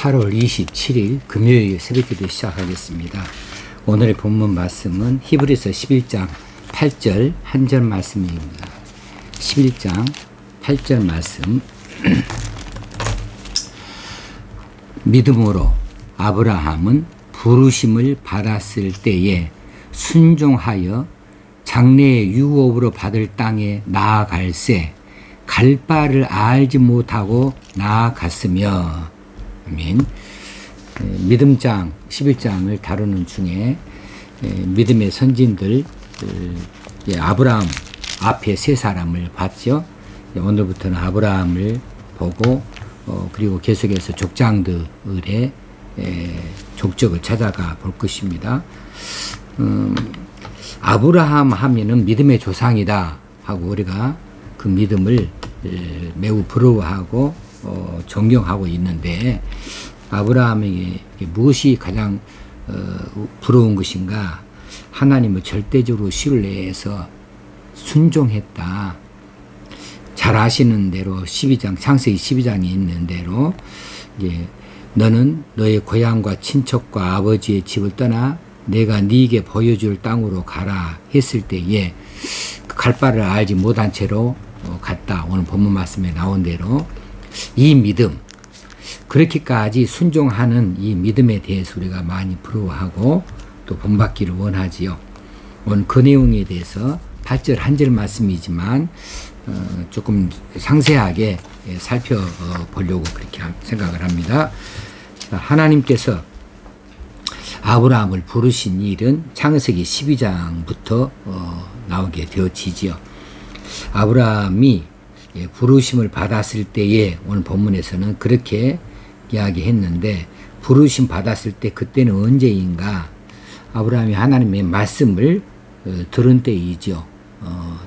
8월 27일 금요일 새벽기도 시작하겠습니다. 오늘의 본문 말씀은 히브리서 11장 8절 한 절 말씀입니다. 11장 8절 말씀. 믿음으로 아브라함은 부르심을 받았을 때에 순종하여 장래의 유업으로 받을 땅에 나아갈새 갈 바를 알지 못하고 나아갔으며. 아멘. 믿음장 11장을 다루는 중에 믿음의 선진들 아브라함 앞에 세 사람을 봤죠. 오늘부터는 아브라함을 보고 그리고 계속해서 족장들의 족적을 찾아가 볼 것입니다. 아브라함 하면은 믿음의 조상이다 하고 우리가 그 믿음을 매우 부러워하고 존경하고 있는데, 아브라함에게 무엇이 가장 부러운 것인가? 하나님을 절대적으로 신뢰해서 순종했다. 잘 아시는 대로 12장 창세기 12장에 있는 대로 이제 너는 너의 고향과 친척과 아버지의 집을 떠나 내가 네게 보여줄 땅으로 가라 했을 때에 갈 바를 알지 못한 채로 갔다. 오늘 본문 말씀에 나온 대로 이 믿음, 그렇게까지 순종하는 이 믿음에 대해서 우리가 많이 부러워하고 또 본받기를 원하지요. 오늘 그 내용에 대해서 8절 한 절 말씀이지만 조금 상세하게 살펴보려고 그렇게 생각을 합니다. 하나님께서 아브라함을 부르신 일은 창세기 12장부터 나오게 되어지지요. 아브라함이 부르심을 받았을 때에 오늘 본문에서는 그렇게 이야기했는데, 부르심 받았을 때 그때는 언제인가? 아브라함이 하나님의 말씀을 들은 때이죠.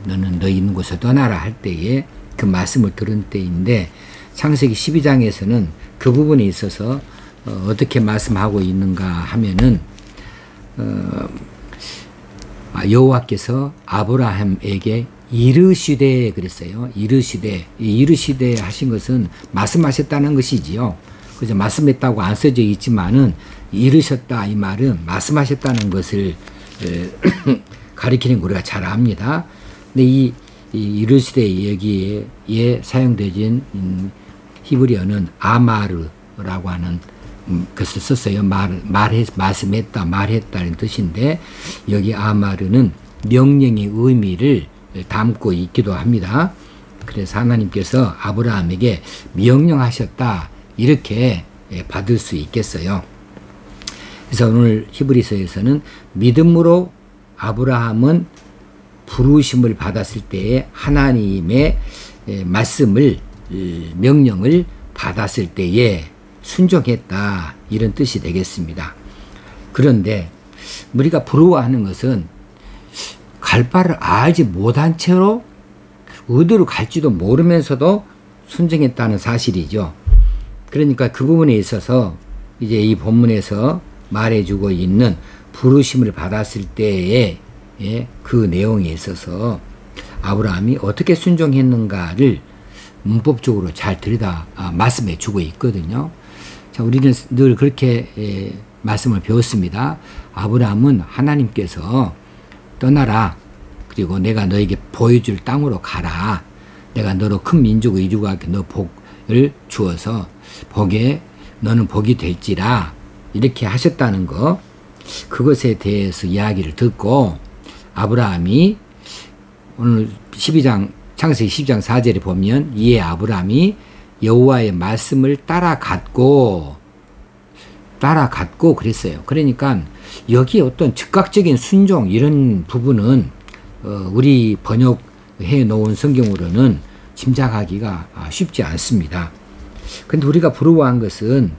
너는 너 있는 곳을 떠나라 할 때에 그 말씀을 들은 때인데, 창세기 12장에서는 그 부분에 있어서 어떻게 말씀하고 있는가 하면은 여호와께서 아브라함에게 이르시되 그랬어요. 이르시되 하신 것은 말씀하셨다는 것이지요. 그죠? 말씀했다고 안 써져 있지만은 이르셨다 이 말은 말씀하셨다는 것을 가리키는 거 우리가 잘 압니다. 근데 이 이르시되 여기에 사용되진 히브리어는 아마르라고 하는 것을 썼어요. 말씀했다, 말했다는 뜻인데, 여기 아마르는 명령의 의미를 담고 있기도 합니다. 그래서 하나님께서 아브라함에게 명령하셨다, 이렇게 받을 수 있겠어요. 그래서 오늘 히브리서에서는 믿음으로 아브라함은 부르심을 받았을 때에 하나님의 말씀을, 명령을 받았을 때에 순종했다, 이런 뜻이 되겠습니다. 그런데 우리가 부러워하는 것은 갈 바를 알지 못한 채로 어디로 갈지도 모르면서도 순종했다는 사실이죠. 그러니까 그 부분에 있어서 이제 이 본문에서 말해주고 있는 부르심을 받았을 때의 그 내용에 있어서 아브라함이 어떻게 순종했는가를 문법적으로 잘 들여다 말씀해 주고 있거든요. 자, 우리는 늘 그렇게 말씀을 배웠습니다. 아브라함은 하나님께서 떠나라, 그리고 내가 너에게 보여줄 땅으로 가라, 내가 너로 큰 민족을 이루고 할게, 너 복을 주어서 복에 너는 복이 될지라, 이렇게 하셨다는 거, 그것에 대해서 이야기를 듣고 아브라함이 오늘 12장 창세기 10장 4절에 보면 이에 아브라함이 여호와의 말씀을 따라갔고 그랬어요. 그러니까 여기 어떤 즉각적인 순종 이런 부분은 우리 번역해 놓은 성경으로는 짐작하기가 쉽지 않습니다. 근데 우리가 부러워한 것은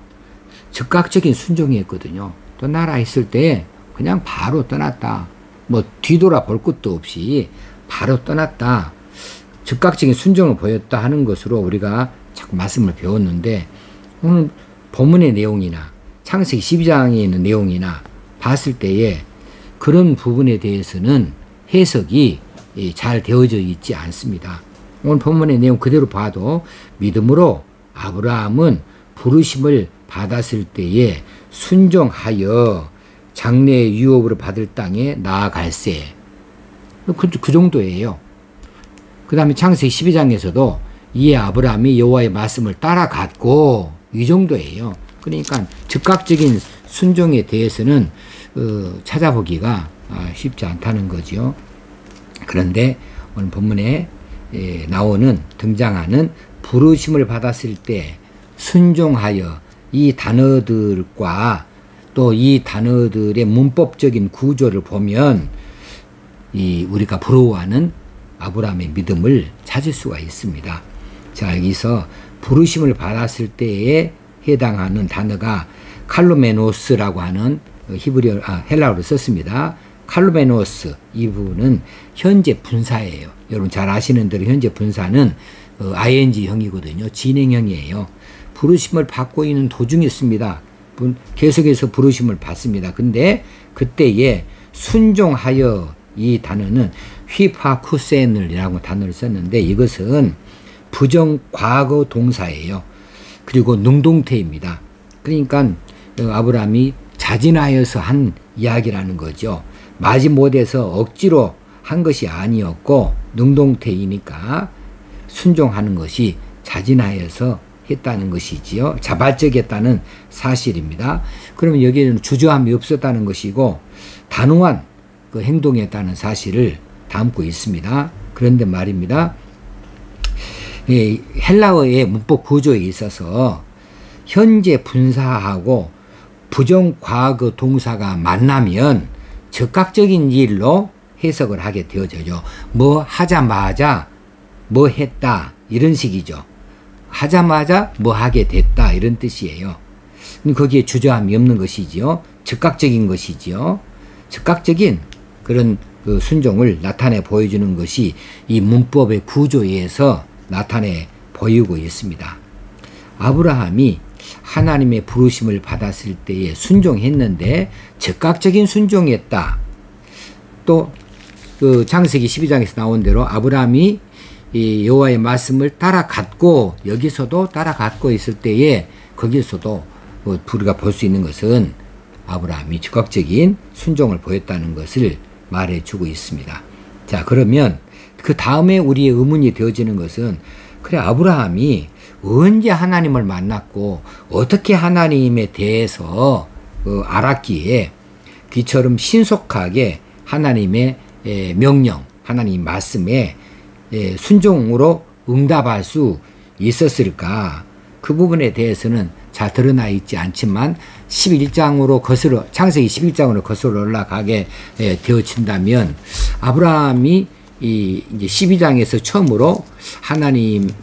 즉각적인 순종이었거든요. 떠나라 했을 때 그냥 바로 떠났다. 뭐 뒤돌아 볼 것도 없이 바로 떠났다. 즉각적인 순종을 보였다 하는 것으로 우리가 자꾸 말씀을 배웠는데, 오늘 본문의 내용이나 창세기 12장에 있는 내용이나 봤을 때에 그런 부분에 대해서는 해석이 잘 되어져 있지 않습니다. 오늘 본문의 내용 그대로 봐도 믿음으로 아브라함은 부르심을 받았을 때에 순종하여 장래의 유업으로 받을 땅에 나아갈세. 그 정도예요. 그 다음에 창세기 12장에서도 이에 아브라함이 여호와의 말씀을 따라갔고, 이 정도예요. 그러니까 즉각적인 순종에 대해서는 찾아보기가 쉽지 않다는 거죠. 그런데 오늘 본문에 등장하는 부르심을 받았을 때 순종하여, 이 단어들과 또 이 단어들의 문법적인 구조를 보면 우리가 부러워하는 아브라함의 믿음을 찾을 수가 있습니다. 자, 여기서 부르심을 받았을 때에 해당하는 단어가 칼루메노스라고 하는 헬라어를 썼습니다. 칼루메노스, 이 부분은 현재 분사예요. 여러분 잘 아시는 대로 현재 분사는 ing형이거든요. 진행형이에요. 부르심을 받고 있는 도중이었습니다. 계속해서 부르심을 받습니다. 근데 그때에 순종하여, 이 단어는 휘파쿠센을이라고 단어를 썼는데 이것은 부정 과거 동사예요. 그리고 능동태입니다. 그러니까 아브라함이 자진하여서 한 이야기라는 거죠. 마지못해서 억지로 한 것이 아니었고 능동태이니까 순종하는 것이 자진하여서 했다는 것이지요. 자발적이었다는 사실입니다. 그러면 여기에는 주저함이 없었다는 것이고 단호한 그 행동했다는 사실을 담고 있습니다. 그런데 말입니다. 헬라어의 문법 구조에 있어서 현재 분사하고 부정 과거 동사가 만나면 즉각적인 일로 해석을 하게 되어져요. 뭐 하자마자 뭐 했다, 이런 식이죠. 하자마자 뭐 하게 됐다, 이런 뜻이에요. 거기에 주저함이 없는 것이지요. 즉각적인 것이지요. 즉각적인 그런 그 순종을 나타내 보여주는 것이 이 문법의 구조에서 나타내 보이고 있습니다. 아브라함이 하나님의 부르심을 받았을 때에 순종했는데 즉각적인 순종이었다. 또 그 창세기 12장에서 나온 대로 아브라함이 이 여호와의 말씀을 따라갔고, 여기서도 따라갔고 있을 때에 거기서도 우리가 볼 수 있는 것은 아브라함이 즉각적인 순종을 보였다는 것을 말해주고 있습니다. 자, 그러면 그 다음에 우리의 의문이 되어지는 것은, 그래 아브라함이 언제 하나님을 만났고 어떻게 하나님에 대해서 알았기에 그처럼 신속하게 하나님의 명령, 하나님 말씀에 순종으로 응답할 수 있었을까? 그 부분에 대해서는 잘 드러나 있지 않지만 11장으로 창세기 11장으로 거슬러 올라가게 되어진다면 아브라함이 이제 12장에서 처음으로 하나님으로부터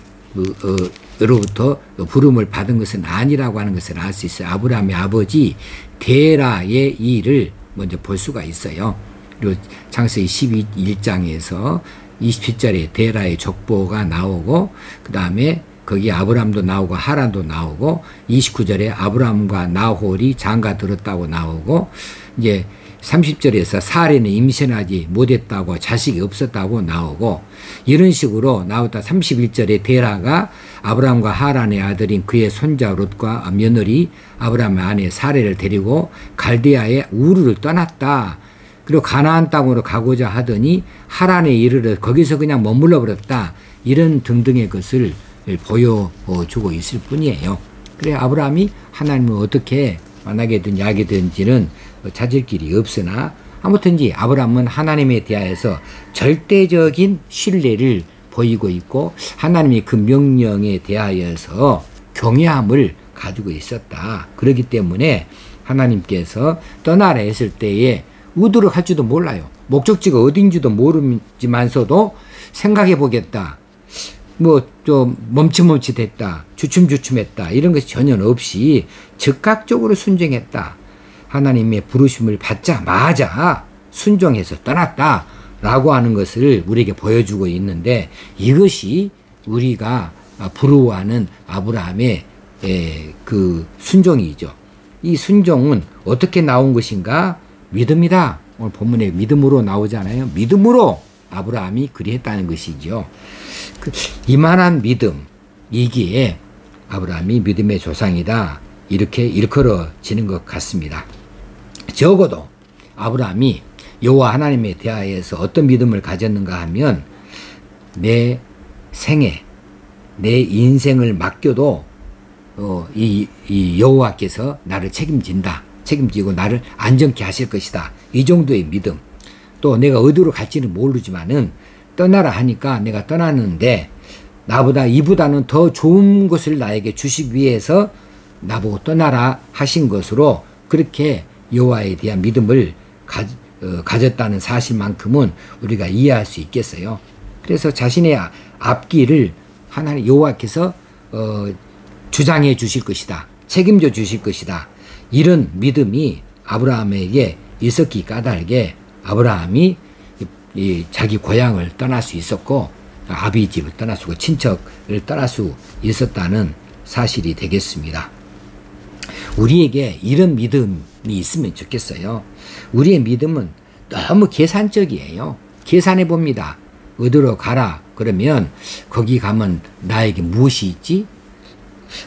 부름을 받은 것은 아니라고 하는 것을 알 수 있어요. 아브라함의 아버지 데라의 일을 먼저 볼 수가 있어요. 그리고 창세기 11장에서 27절에 데라의 족보가 나오고, 그 다음에 거기 아브람도 나오고 하란도 나오고, 29절에 아브람과 나홀이 장가 들었다고 나오고, 이제 30절에서 사례는 임신하지 못했다고, 자식이 없었다고 나오고, 이런 식으로 나오다 31절에 데라가 아브람과 하란의 아들인 그의 손자 롯과 며느리 아브람의 아내 사례를 데리고 갈대아의 우르를 떠났다. 그리고 가나안 땅으로 가고자 하더니 하란에 이르러 거기서 그냥 머물러 버렸다. 이런 등등의 것을 보여주고 있을 뿐이에요. 그래 아브라함이 하나님을 어떻게 만나게 든 약이 된지는 찾을 길이 없으나, 아무튼지 아브라함은 하나님에 대하여서 절대적인 신뢰를 보이고 있고 하나님의 그 명령에 대하여서 경외함을 가지고 있었다. 그렇기 때문에 하나님께서 떠나라 했을 때에 우도록 할지도 몰라요. 목적지가 어딘지도 모르지만서도 생각해 보겠다. 뭐 좀 멈칫멈칫했다. 주춤주춤했다. 이런 것이 전혀 없이 즉각적으로 순종했다. 하나님의 부르심을 받자마자 순종해서 떠났다. 라고 하는 것을 우리에게 보여주고 있는데, 이것이 우리가 부러워하는 아브라함의 그 순종이죠. 이 순종은 어떻게 나온 것인가? 믿음이다. 오늘 본문에 믿음으로 나오잖아요. 믿음으로 아브라함이 그리했다는 것이죠. 이만한 믿음, 이기에 아브라함이 믿음의 조상이다. 이렇게 일컬어지는 것 같습니다. 적어도 아브라함이 여호와 하나님에 대하여서 어떤 믿음을 가졌는가 하면 내 생애, 내 인생을 맡겨도 이 여호와께서 나를 책임지고 나를 안전케 하실 것이다. 이 정도의 믿음. 또 내가 어디로 갈지는 모르지만은 떠나라 하니까 내가 떠나는데 나보다 이보다는 더 좋은 것을 나에게 주시기 위해서 나보고 떠나라 하신 것으로 그렇게 여호와에 대한 믿음을 가졌다는 사실만큼은 우리가 이해할 수 있겠어요. 그래서 자신의 앞길을 하나님 여호와께서 주장해 주실 것이다. 책임져 주실 것이다. 이런 믿음이 아브라함에게 있었기 까닭에 아브라함이 자기 고향을 떠날 수 있었고 아비 집을 떠날 수 있고 친척을 떠날 수 있었다는 사실이 되겠습니다. 우리에게 이런 믿음이 있으면 좋겠어요. 우리의 믿음은 너무 계산적이에요. 계산해 봅니다. 어디로 가라 그러면 거기 가면 나에게 무엇이 있지?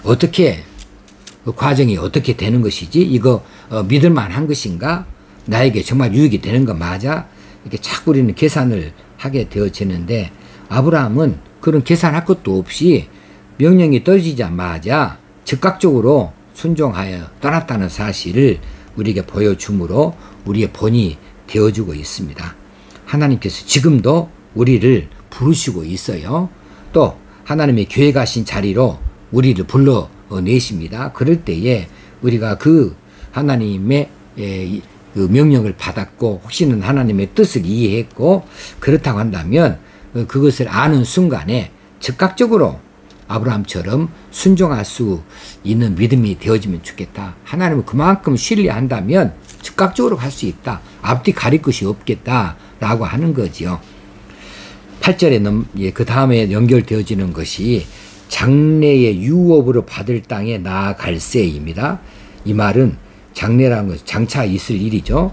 어떻게 그 과정이 어떻게 되는 것이지? 이거 믿을 만한 것인가? 나에게 정말 유익이 되는 거 맞아? 이렇게 자꾸 우리는 계산을 하게 되어지는데 아브라함은 그런 계산할 것도 없이 명령이 떨어지자마자 즉각적으로 순종하여 떠났다는 사실을 우리에게 보여주므로 우리의 본이 되어주고 있습니다. 하나님께서 지금도 우리를 부르시고 있어요. 또 하나님의 계획하신 자리로 우리를 불러내십니다. 그럴 때에 우리가 그 하나님의 그 명령을 받았고 혹시는 하나님의 뜻을 이해했고 그렇다고 한다면 그것을 아는 순간에 즉각적으로 아브라함처럼 순종할 수 있는 믿음이 되어지면 좋겠다. 하나님을 그만큼 신뢰한다면 즉각적으로 갈 수 있다. 앞뒤 가릴 것이 없겠다라고 하는 거지요. 8절에 그 다음에 연결되어지는 것이 장래의 유업으로 받을 땅에 나아갈세입니다. 이 말은 장래라는 것은 장차 있을 일이죠.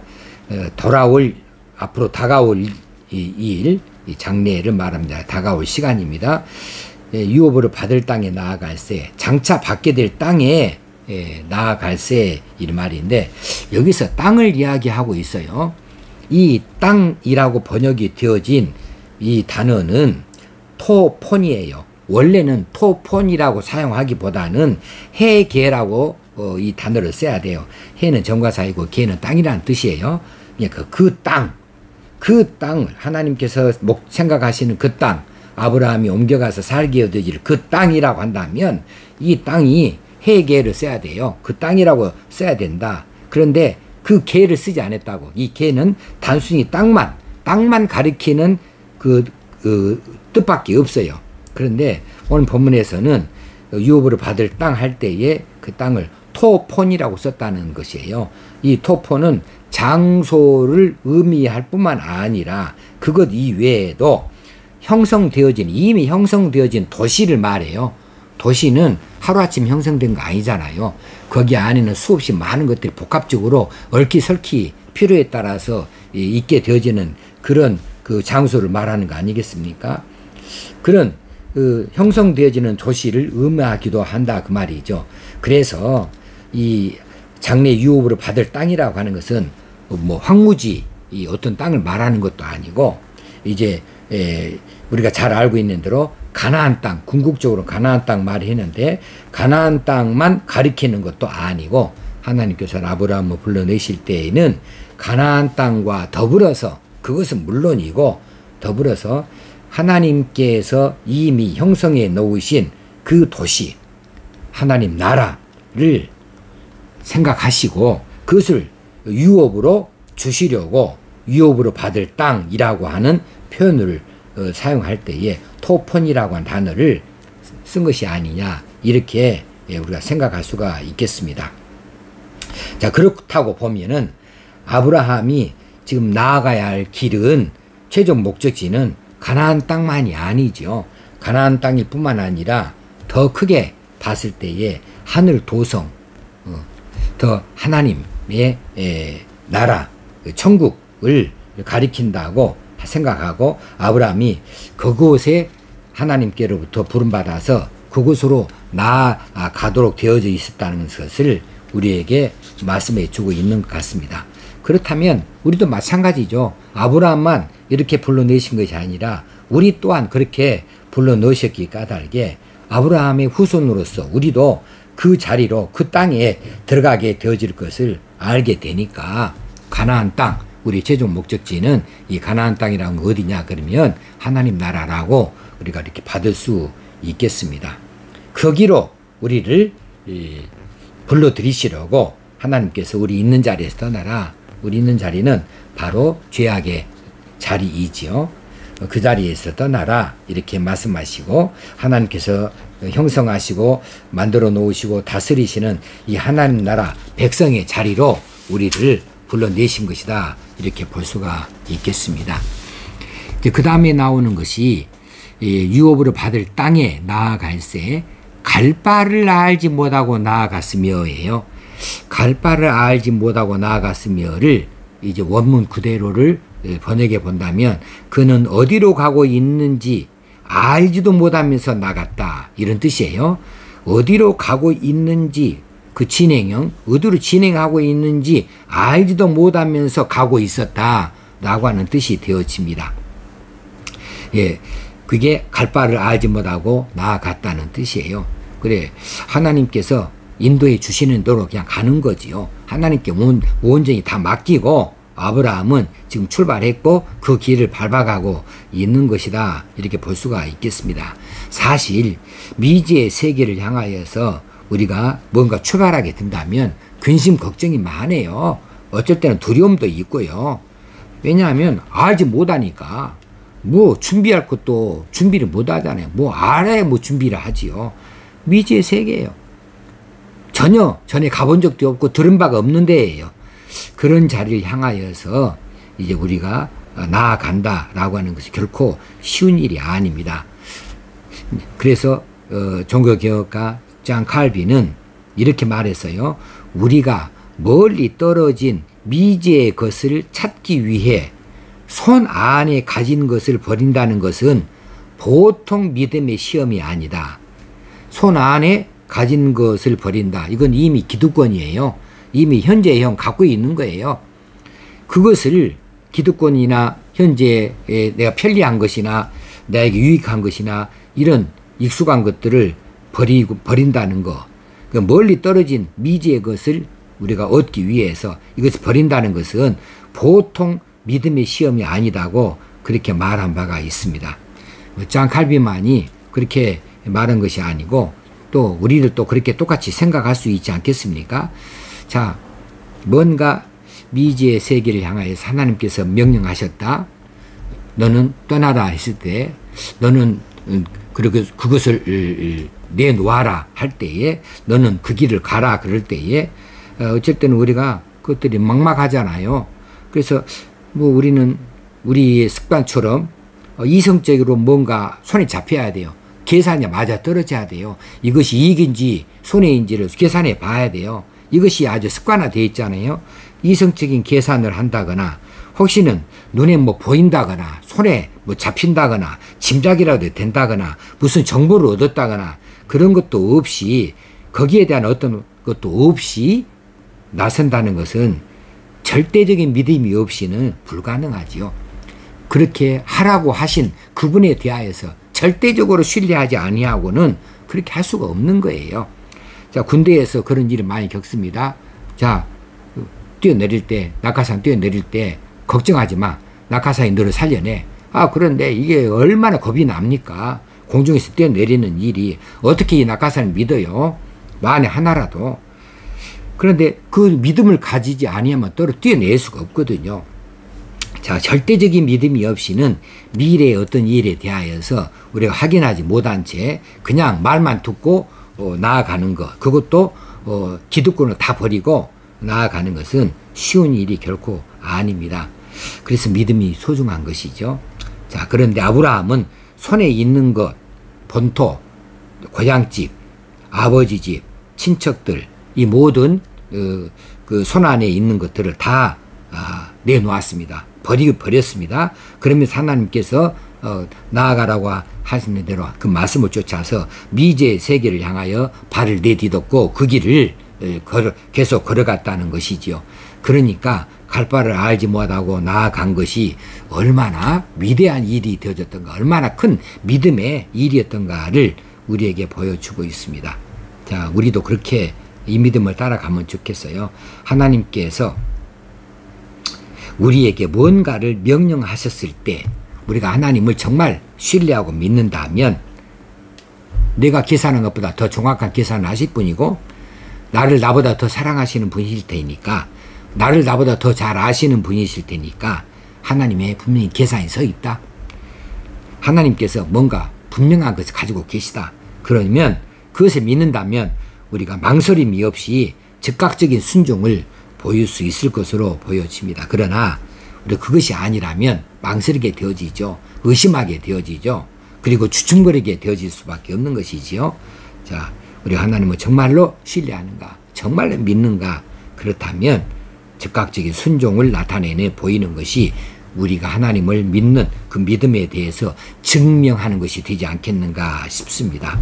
앞으로 다가올 일, 장래를 말합니다. 다가올 시간입니다. 유업으로 받을 땅에 나아갈세, 장차 받게 될 땅에 나아갈세 이 말인데 여기서 땅을 이야기하고 있어요. 이 땅이라고 번역이 되어진 이 단어는 토폰이에요. 원래는 토폰이라고 사용하기보다는 해계라고 이 단어를 써야 돼요. 해는 전과사이고 계는 땅이라는 뜻이에요. 그러니까 그 땅을 하나님께서 생각하시는 그 땅, 아브라함이 옮겨가서 살게 얻어질 그 땅이라고 한다면 이 땅이 해계를 써야 돼요. 그 땅이라고 써야 된다. 그런데 그 계를 쓰지 않았다고. 이 계는 단순히 땅만 가리키는 그 뜻밖에 없어요. 그런데 오늘 본문에서는 유업으로 받을 땅 할 때에 그 땅을 토폰이라고 썼다는 것이에요. 이 토폰은 장소를 의미할 뿐만 아니라 그것 이외에도 이미 형성되어진 도시를 말해요. 도시는 하루아침 형성된 거 아니잖아요. 거기 안에는 수없이 많은 것들이 복합적으로 얽히설키 필요에 따라서 있게 되어지는 그런 그 장소를 말하는 거 아니겠습니까? 그런 형성되어지는 도시를 의미하기도 한다 그 말이죠. 그래서 이 장래 유업으로 받을 땅이라고 하는 것은 뭐 황무지 어떤 땅을 말하는 것도 아니고 이제 우리가 잘 알고 있는 대로 가나안 땅, 궁극적으로 가나안 땅 말을 했는데 가나안 땅만 가리키는 것도 아니고 하나님께서 아브라함을 불러내실 때에는 가나안 땅과 더불어서 그것은 물론이고 더불어서 하나님께서 이미 형성해 놓으신 그 도시 하나님 나라를 생각하시고 그것을 유업으로 주시려고 유업으로 받을 땅이라고 하는 표현을 사용할 때에 토폰이라고 하는 단어를 쓴 것이 아니냐 이렇게 우리가 생각할 수가 있겠습니다. 자, 그렇다고 보면은 아브라함이 지금 나아가야 할 길은 최종 목적지는 가나안 땅만이 아니죠. 가나안 땅일 뿐만 아니라 더 크게 봤을 때에 하늘 도성, 더 하나님의 나라, 천국을 가리킨다고 생각하고 아브라함이 그곳에 하나님께로부터 부름받아서 그곳으로 나아가도록 되어져 있었다는 것을 우리에게 말씀해 주고 있는 것 같습니다. 그렇다면 우리도 마찬가지죠. 아브라함만 이렇게 불러내신 것이 아니라 우리 또한 그렇게 불러넣으셨기 까닭에 아브라함의 후손으로서 우리도 그 자리로 그 땅에 들어가게 되어질 것을 알게 되니까 가나안 땅, 우리 최종 목적지는 이 가나안 땅이라는 건 어디냐 그러면 하나님 나라라고 우리가 이렇게 받을 수 있겠습니다. 거기로 우리를 불러들이시려고 하나님께서 우리 있는 자리에서 떠나라. 우리 있는 자리는 바로 죄악의 자리이지요. 그 자리에서 떠나라 이렇게 말씀하시고 하나님께서 형성하시고 만들어 놓으시고 다스리시는 이 하나님 나라 백성의 자리로 우리를 불러내신 것이다 이렇게 볼 수가 있겠습니다. 그 다음에 나오는 것이 유업으로 받을 땅에 나아갈새 갈 바를 알지 못하고 나아갔으며예요. 갈 바를 알지 못하고 나아갔으며를 이제 원문 그대로를 번역해 본다면 그는 어디로 가고 있는지 알지도 못하면서 나갔다 이런 뜻이에요. 어디로 가고 있는지 그 진행형 어디로 진행하고 있는지 알지도 못하면서 가고 있었다 라고 하는 뜻이 되어집니다. 예, 그게 갈 바를 알지 못하고 나아갔다는 뜻이에요. 그래 하나님께서 인도해 주시는 대로 그냥 가는 거지요. 하나님께 온전히 다 맡기고 아브라함은 지금 출발했고 그 길을 밟아가고 있는 것이다 이렇게 볼 수가 있겠습니다. 사실 미지의 세계를 향하여서 우리가 뭔가 출발하게 된다면 근심 걱정이 많아요. 어쩔 때는 두려움도 있고요. 왜냐하면 알지 못하니까 뭐 준비할 것도 준비를 못 하잖아요. 뭐 알아야 뭐 준비를 하지요. 미지의 세계예요. 전에 가본 적도 없고 들은 바가 없는 데예요. 그런 자리를 향하여서 이제 우리가 나아간다라고 하는 것이 결코 쉬운 일이 아닙니다. 그래서 종교개혁가 장 칼빈은 이렇게 말했어요. 우리가 멀리 떨어진 미지의 것을 찾기 위해 손 안에 가진 것을 버린다는 것은 보통 믿음의 시험이 아니다. 손 안에 가진 것을 버린다. 이건 이미 기득권이에요. 이미 현재형 갖고 있는 거예요. 그것을 기득권이나 현재에 내가 편리한 것이나 나에게 유익한 것이나 이런 익숙한 것들을 버린다는 거. 멀리 떨어진 미지의 것을 우리가 얻기 위해서 이것을 버린다는 것은 보통 믿음의 시험이 아니다고 그렇게 말한 바가 있습니다. 장 칼빈만이 그렇게 말한 것이 아니고 또 우리들도 그렇게 똑같이 생각할 수 있지 않겠습니까? 자, 뭔가 미지의 세계를 향하여서 하나님께서 명령하셨다. 너는 떠나라 했을 때 너는 그것을 내놓아라 할 때에 너는 그 길을 가라 그럴 때에 어쩔 때는 우리가 그것들이 막막하잖아요. 그래서 뭐 우리는 우리의 습관처럼 이성적으로 뭔가 손에 잡혀야 돼요. 계산이 맞아 떨어져야 돼요. 이것이 이익인지 손해인지를 계산해 봐야 돼요. 이것이 아주 습관화되어 있잖아요. 이성적인 계산을 한다거나 혹시는 눈에 뭐 보인다거나 손에 뭐 잡힌다거나 짐작이라도 된다거나 무슨 정보를 얻었다거나 그런 것도 없이 거기에 대한 어떤 것도 없이 나선다는 것은 절대적인 믿음이 없이는 불가능하지요. 그렇게 하라고 하신 그분에 대하여서 절대적으로 신뢰하지 아니하고는 그렇게 할 수가 없는 거예요. 자, 군대에서 그런 일을 많이 겪습니다. 자, 뛰어내릴 때, 낙하산 뛰어내릴 때 걱정하지 마. 낙하산이 너를 살려내. 아, 그런데 이게 얼마나 겁이 납니까? 공중에서 뛰어내리는 일이 어떻게 이 낙하산을 믿어요? 만에 하나라도. 그런데 그 믿음을 가지지 아니하면 떨어 뛰어낼 수가 없거든요. 자, 절대적인 믿음이 없이는 미래의 어떤 일에 대하여서 우리가 확인하지 못한 채 그냥 말만 듣고 나아가는 것, 그것도 기득권을 다 버리고 나아가는 것은 쉬운 일이 결코 아닙니다. 그래서 믿음이 소중한 것이죠. 자, 그런데 아브라함은 손에 있는 것, 본토, 고향집, 아버지 집, 친척들, 이 모든 그 손 안에 있는 것들을 다 내놓았습니다. 버렸습니다. 그러면서 하나님께서 나아가라고 하시는 대로 그 말씀을 쫓아서 미지의 세계를 향하여 발을 내딛었고 그 길을 계속 걸어갔다는 것이지요. 그러니까 갈 바를 알지 못하고 나아간 것이 얼마나 위대한 일이 되어졌던가, 얼마나 큰 믿음의 일이었던가를 우리에게 보여주고 있습니다. 자, 우리도 그렇게 이 믿음을 따라가면 좋겠어요. 하나님께서 우리에게 뭔가를 명령하셨을 때 우리가 하나님을 정말 신뢰하고 믿는다면 내가 계산한 것보다 더 정확한 계산을 하실 분이고 나를 나보다 더 사랑하시는 분이실 테니까, 나를 나보다 더 잘 아시는 분이실 테니까 하나님의 분명히 계산이 서 있다. 하나님께서 뭔가 분명한 것을 가지고 계시다. 그러면 그것을 믿는다면 우리가 망설임이 없이 즉각적인 순종을 보일 수 있을 것으로 보여집니다. 그러나 우리 그것이 아니라면 망설이게 되어지죠. 의심하게 되어지죠. 그리고 주춤거리게 되어질 수밖에 없는 것이지요. 자, 우리 하나님을 정말로 신뢰하는가, 정말로 믿는가, 그렇다면 즉각적인 순종을 나타내내 보이는 것이 우리가 하나님을 믿는 그 믿음에 대해서 증명하는 것이 되지 않겠는가 싶습니다.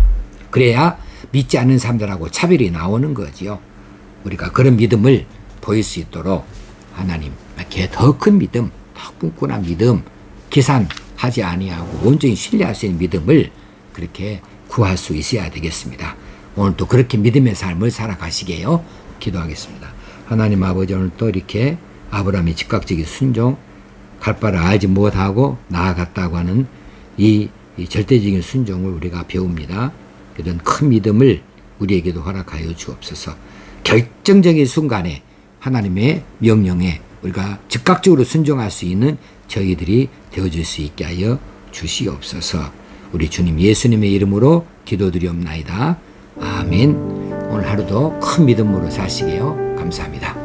그래야 믿지 않는 사람들하고 차별이 나오는 거지요. 우리가 그런 믿음을 보일 수 있도록 하나님께 더 큰 믿음, 더 끈끈한 믿음, 계산하지 아니하고 온전히 신뢰할 수 있는 믿음을 그렇게 구할 수 있어야 되겠습니다. 오늘도 그렇게 믿음의 삶을 살아가시게요. 기도하겠습니다. 하나님 아버지, 오늘 또 이렇게 아브라함의 즉각적인 순종, 갈 바를 알지 못하고 나아갔다고 하는 이 절대적인 순종을 우리가 배웁니다. 이런 큰 믿음을 우리에게도 허락하여 주옵소서. 결정적인 순간에 하나님의 명령에 우리가 즉각적으로 순종할 수 있는 저희들이 되어줄 수 있게 하여 주시옵소서. 우리 주님 예수님의 이름으로 기도드리옵나이다. 아멘. 오늘 하루도 큰 믿음으로 사시게요. 감사합니다.